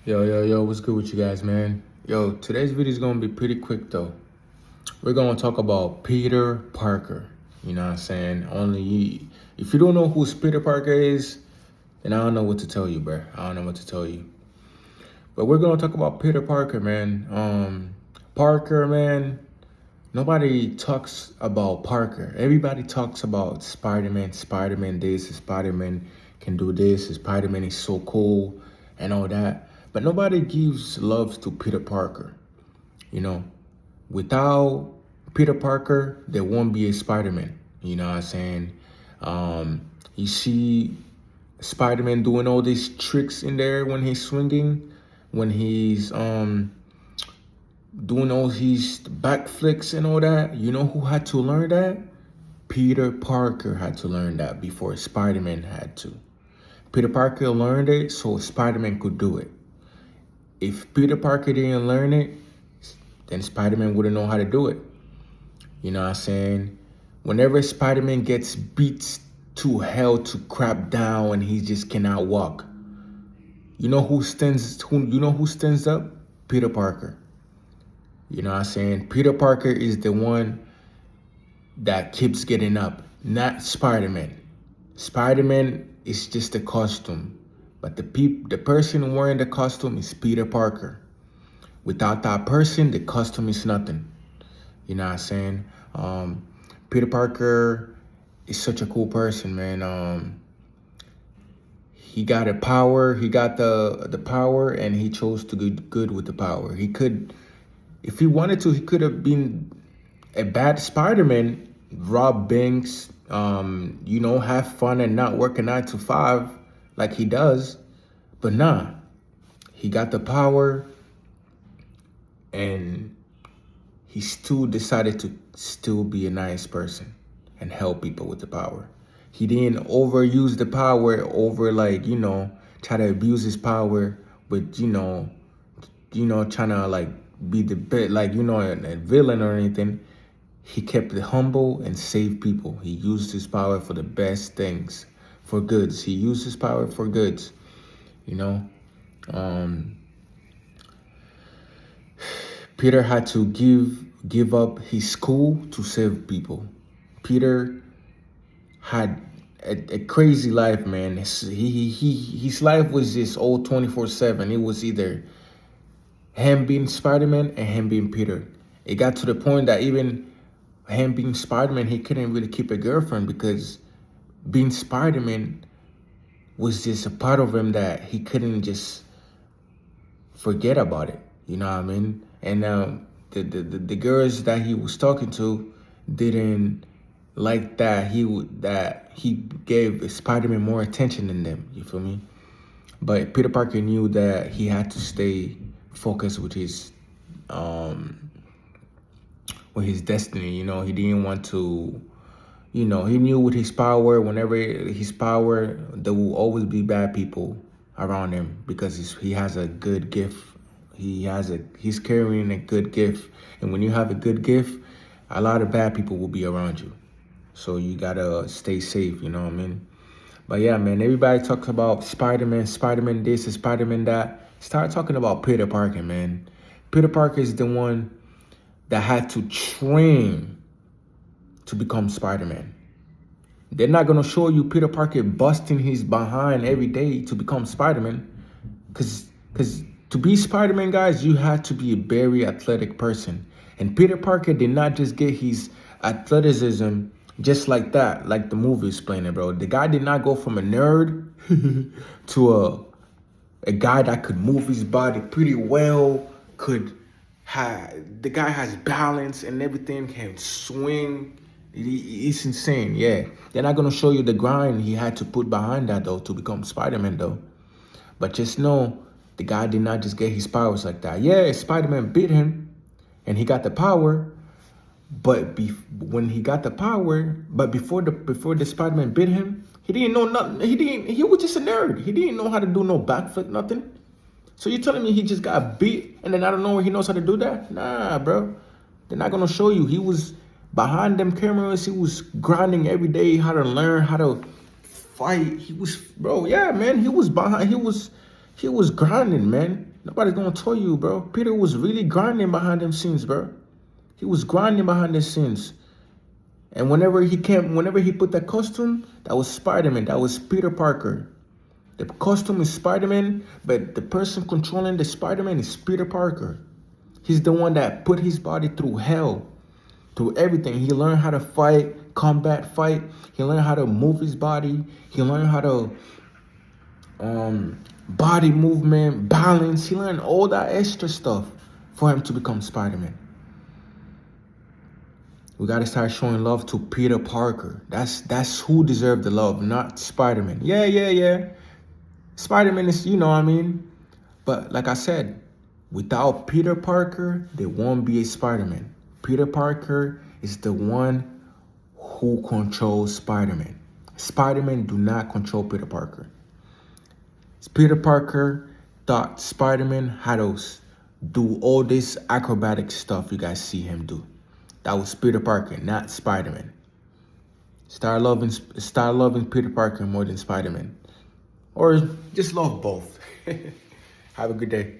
Yo, what's good with you guys, man? Yo, today's video is gonna be pretty quick though. We're gonna talk about Peter Parker. You know what I'm saying? If you don't know who Peter Parker is, then I don't know what to tell you, bro. I don't know what to tell you. But we're gonna talk about Peter Parker, man. Parker, man. Nobody talks about Parker. Everybody talks about Spider-Man. Spider-Man this, Spider-Man can do this, Spider-Man is so cool and all that. But nobody gives love to Peter Parker. You know, without Peter Parker, there won't be a Spider-Man. You know what I'm saying? You see Spider-Man doing all these tricks in there when he's swinging, when he's doing all his backflips and all that. You know who had to learn that? Peter Parker had to learn that before Spider-Man had to. Peter Parker learned it so Spider-Man could do it. If Peter Parker didn't learn it, then Spider-Man wouldn't know how to do it. You know what I'm saying? Whenever Spider-Man gets beat to hell to crap down and he just cannot walk, you know who stands up? Peter Parker. You know what I'm saying? Peter Parker is the one that keeps getting up, not Spider-Man. Spider-Man is just a costume, but the person wearing the costume is Peter Parker. Without that person, the costume is nothing. You know what I'm saying? Peter Parker is such a cool person, man. He got a power. He got the power, and he chose to do good with the power. He could, if he wanted to, he could have been a bad Spider-Man, rob banks, have fun and not work a 9 to 5 like he does. But nah, he got the power and he still decided to still be a nice person and help people with the power. He didn't overuse the power try to abuse his power with, trying to be the bit, a villain or anything. He kept it humble and saved people. He used his power for the best things, for goods. He used his power for goods, you know. Peter had to give up his school to save people. Peter had a crazy life, man. His life was just all 24/7. It was either him being Spider-Man and him being Peter. It got to the point that even him being Spider-Man, he couldn't really keep a girlfriend because being Spider-Man was just a part of him that he couldn't just forget about it. You know what I mean? And the girls that he was talking to didn't like that he gave Spider-Man more attention than them. You feel me? But Peter Parker knew that he had to stay focused with his destiny. You know, he didn't want to. He knew with his power, whenever his power, there will always be bad people around him because he has a good gift. He's carrying a good gift. And when you have a good gift, a lot of bad people will be around you. So you gotta stay safe, you know what I mean? But yeah, man, everybody talks about Spider-Man, Spider-Man this, and Spider-Man that. Start talking about Peter Parker, man. Peter Parker is the one that had to train to become Spider-Man. They're not gonna show you Peter Parker busting his behind every day to become Spider-Man. Cause to be Spider-Man, guys, you have to be a very athletic person. And Peter Parker did not just get his athleticism just like that, like the movie is playing it, bro. The guy did not go from a nerd to a guy that could move his body pretty well, the guy has balance and everything, can swing. It's insane, yeah. They're not gonna show you the grind he had to put behind that though to become Spider-Man though. But just know the guy did not just get his powers like that. Yeah, Spider-Man beat him and he got the power. But when he got the power, but before the Spider-Man beat him, he didn't know nothing. He was just a nerd. He didn't know how to do no backflip, nothing. So you telling me he just got beat and then I don't know where he knows how to do that? Nah, bro. They're not gonna show you. He was behind them cameras. He was grinding every day how to learn how to fight. He was, bro, yeah, man. He was grinding, man. Nobody's gonna tell you, bro. Peter was really grinding behind them scenes, bro. He was grinding behind the scenes. And whenever he put that costume, that was Spider-Man. That was Peter Parker. The costume is Spider-Man, but the person controlling the Spider-Man is Peter Parker. He's the one that put his body through hell, through everything. He learned how to fight, combat fight. He learned how to move his body. He learned how to body movement, balance. He learned all that extra stuff for him to become Spider-Man. We gotta start showing love to Peter Parker. That's who deserved the love, not Spider-Man. Yeah. Spider-Man is, you know what I mean? But like I said, without Peter Parker, there won't be a Spider-Man. Peter Parker is the one who controls Spider-Man. Spider-Man do not control Peter Parker. Peter Parker taught Spider-Man how to do all this acrobatic stuff you guys see him do. That was Peter Parker, not Spider-Man. Start loving Peter Parker more than Spider-Man. Or just love both. Have a good day.